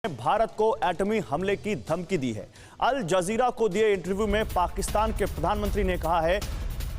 भारत को एटमी हमले की धमकी दी है। अल जजीरा को दिए इंटरव्यू में पाकिस्तान के प्रधानमंत्री ने कहा है,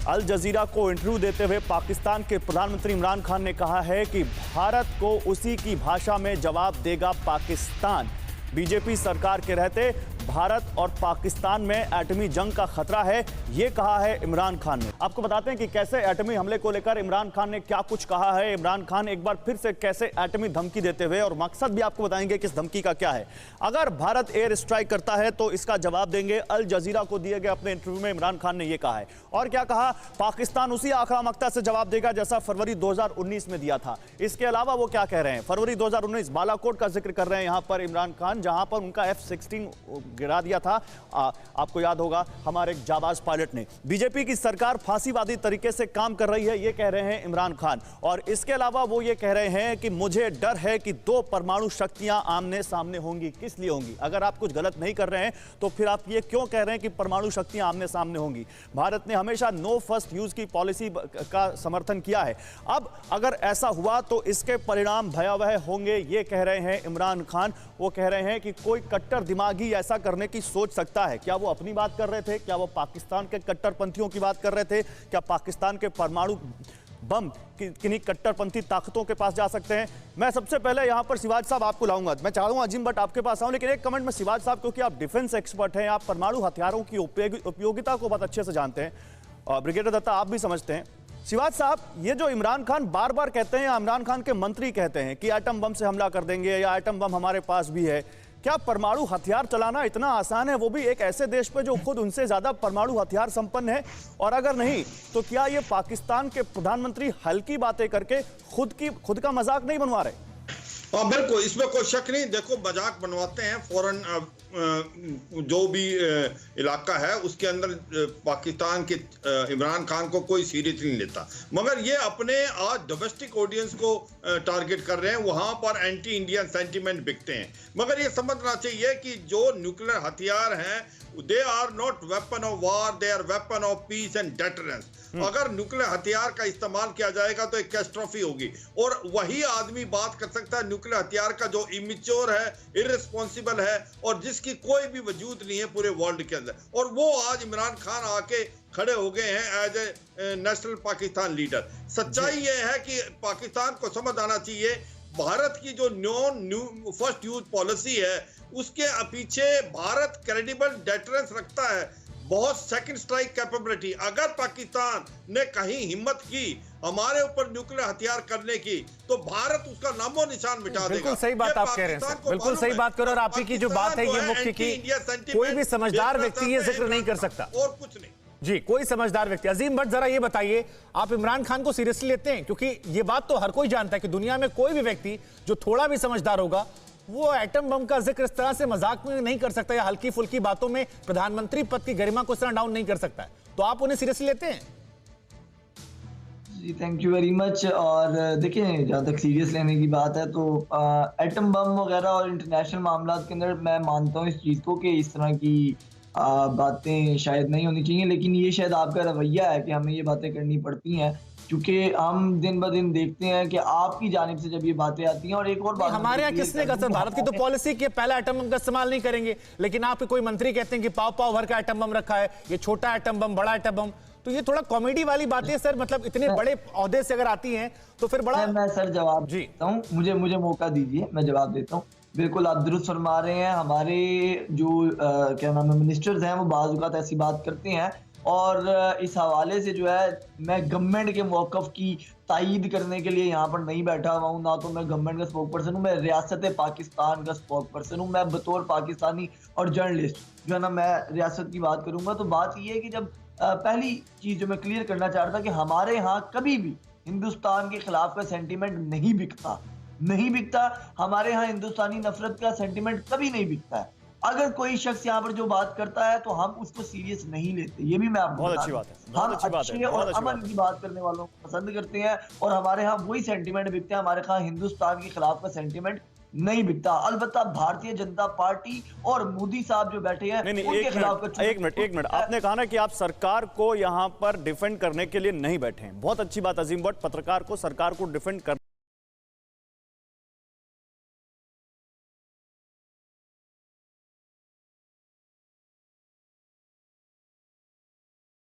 अल जजीरा को इंटरव्यू देते हुए पाकिस्तान के प्रधानमंत्री इमरान खान ने कहा है कि भारत को उसी की भाषा में जवाब देगा पाकिस्तान। बीजेपी सरकार के रहते भारत और पाकिस्तान में एटमी जंग का खतरा है, ये कहा है इमरान खान ने। आपको बताते हैं कि कैसे एटमी हमले को लेकर इमरान खान ने क्या कुछ कहा है। इमरान खान एक बार फिर से कैसे एटमी धमकी देते हुए, और मकसद भी आपको बताएंगे कि इस धमकी का क्या है। अगर भारत एयर स्ट्राइक करता है तो इसका जवाब देंगे। अल जजीरा को दिए गए अपने इंटरव्यू में इमरान खान ने यह कहा है। और क्या कहा, पाकिस्तान उसी आक्रामकता से जवाब देगा जैसा फरवरी 2019 में दिया था। इसके अलावा वो क्या कह रहे हैं, फरवरी 2019 बालाकोट का जिक्र कर रहे हैं यहां पर इमरान खान, जहां पर उनका F-16 गिरा दिया था। आपको याद होगा हमारे एक जाबाज पायलट ने। बीजेपी की सरकार फांसीवादी तरीके से काम कर रही है, ये कह रहे हैं इमरान खान। और इसके अलावा वो ये कह रहे हैं कि मुझे डर है कि दो परमाणु शक्तियां आमने सामने होंगी। किस लिए होंगी? अगर आप कुछ गलत नहीं कर रहे हैं तो फिर आप ये क्यों कह रहे हैं कि परमाणु शक्तियां आमने सामने होंगी? भारत ने हमेशा नो फर्स्ट यूज की पॉलिसी का समर्थन किया है। अब अगर ऐसा हुआ तो इसके परिणाम भयावह होंगे, ये कह रहे हैं इमरान खान। वो कह रहे हैं कि कोई कट्टर दिमागी ऐसा करने की सोच सकता है। क्या वो अपनी बात कर रहे थे? क्या वो पाकिस्तान के कट्टरपंथियों की बात कर रहे थे? क्या पाकिस्तान के परमाणु बम किन्हीं कट्टरपंथी ताकतों के पास जा सकते हैं? मैं सबसे पहले यहां पर सिवाज साहब आपको लाऊंगा। मैं चाहूंगा अजीम भट्ट आपके पास आऊं, लेकिन एक कमेंट में सिवाज साहब, क्योंकि आप डिफेंस एक्सपर्ट हैं, आप परमाणु हथियारों की उपयोगिता को बहुत अच्छे से जानते हैं, और ब्रिगेडियर दत्ता आप भी समझते हैं। सिवाज साहब, ये जो इमरान खान बार बार कहते हैं, इमरान खान के मंत्री कहते हैं कि एटम बम से हमला कर देंगे या एटम बम हमारे पास भी है, क्या परमाणु हथियार चलाना इतना आसान है, वो भी एक ऐसे देश पे जो खुद उनसे ज्यादा परमाणु हथियार संपन्न है? और अगर नहीं तो क्या ये पाकिस्तान के प्रधानमंत्री हल्की बातें करके खुद का मजाक नहीं बनवा रहे? हाँ बिल्कुल, इसमें कोई शक नहीं। देखो, मजाक बनवाते हैं फौरन। जो भी इलाका है उसके अंदर पाकिस्तान के इमरान खान को कोई सीरियसली नहीं लेता, मगर ये अपने आज डोमेस्टिक ऑडियंस को टारगेट कर रहे हैं। वहां पर एंटी इंडियन सेंटीमेंट बिकते हैं। मगर ये समझना चाहिए कि जो न्यूक्लियर हथियार हैं, they are not weapon of war, they are weapon of peace and deterrence. अगर न्यूक्लियर हथियार का इस्तेमाल किया जाएगा तो एक कैटास्ट्रोफी होगी, और वही आदमी बात कर सकता है न्यूक्लियर हथियार का जो इमेच्योर है, इररिस्पॉन्सिबल है, और जिसकी कोई भी वजूद नहीं है पूरे वर्ल्ड के अंदर। और वो आज इमरान खान आके खड़े हो गए हैं as a national Pakistan leader. सच्चाई ये है कि पाकिस्तान को समझ आना चाहिए, भारत की जो न्यू फर्स्ट यूज पॉलिसी है उसके पीछे भारत क्रेडिबल डेटरेंस रखता है, बहुत सेकंड स्ट्राइक कैपेबिलिटी। अगर पाकिस्तान ने कहीं हिम्मत की हमारे ऊपर न्यूक्लियर हथियार करने की, तो भारत उसका नामो निशान मिटा देगा। बिल्कुल सही बात आप कह रहे हैं, बिल्कुल सही बात करो। और आप की जो बात है ये मुख्य की कोई भी समझदार व्यक्ति ये जिक्र नहीं कर सकता, और कुछ नहीं जी, कोई समझदार व्यक्ति। अजीम भट्ट, जरा ये बताइए, आप इमरान खान को सीरियसली लेते हैं? क्योंकि ये बात तो हर कोई जानता है कि दुनिया में कोई भी व्यक्ति जो थोड़ा भी समझदार होगा वो एटम बम का जिक्र इस तरह से मजाक में नहीं कर सकता, या हल्की फुल्की बातों में प्रधानमंत्री पद की गरिमा को इस तरह डाउन नहीं कर सकता है। तो आप उन्हें सीरियसली लेते हैं? जी, थैंक यू वेरी मच। और देखिए, जहाँ तक सीरियस लेने की बात है तो एटम बम वगैरह और इंटरनेशनल मामला के अंदर मैं मानता हूँ इस चीज़ को कि इस तरह की बातें शायद नहीं होनी चाहिए, लेकिन ये शायद आपका रवैया है कि हमें ये बातें करनी पड़ती हैं, क्योंकि हम दिन ब दिन देखते हैं कि आपकी जानिब से जब ये बातें आती हैं। और एक और बात, हमारे यहाँ किसने कहा? सर, भारत की तो पॉलिसी कि पहला एटम बम का इस्तेमाल नहीं करेंगे, लेकिन आपके कोई मंत्री कहते हैं कि पाव भर का एटम बम रखा है, ये छोटा एटम बम, बड़ा एटम बम। तो ये थोड़ा कॉमेडी वाली बातें सर, मतलब इतने बड़े ओहदे से अगर आती हैं तो फिर बड़ा। मैं सर जवाब देता हूँ, मुझे मौका दीजिए, मैं जवाब देता हूँ। बिल्कुल आप दुरुस्त फरमा रहे हैं। हमारे जो क्या नाम है मिनिस्टर्स हैं, वो बाज़ औक़ात ऐसी बात करते हैं, और इस हवाले से जो है मैं गवर्नमेंट के मौक़िफ़ की तायीद करने के लिए यहाँ पर नहीं बैठा हुआ हूँ। ना तो मैं गवर्नमेंट का स्पोक पर्सन हूँ, मैं रियासत पाकिस्तान का स्पोक पर्सन हूँ। मैं बतौर पाकिस्तानी और जर्नलिस्ट जो है ना, मैं रियासत की बात करूँगा। तो बात ये है कि जब पहली चीज़ जो मैं क्लियर करना चाह रहा था कि हमारे यहाँ कभी भी हिंदुस्तान के खिलाफ का सेंटीमेंट नहीं बिकता। हमारे यहाँ हिंदुस्तानी नफरत का सेंटीमेंट कभी नहीं बिकता है। अगर कोई शख्स यहाँ पर जो बात करता है तो हम उसको सीरियस नहीं लेते, ये भी मैं आपको बहुत अच्छी बात है। हम अच्छे और अमन की बात करने वालों को पसंद करते हैं, और हमारे यहाँ वही सेंटीमेंट बिकते हैं। हमारे यहाँ हिंदुस्तान के खिलाफ का सेंटीमेंट नहीं बिकता। अलबत्ता भारतीय जनता पार्टी और मोदी साहब जो बैठे हैं उनके खिलाफ। एक मिनट, आपने कहा ना कि आप सरकार को यहाँ पर डिफेंड करने के लिए नहीं बैठे हैं। बहुत अच्छी बात अजीम भट्ट, पत्रकार को सरकार को डिफेंड कर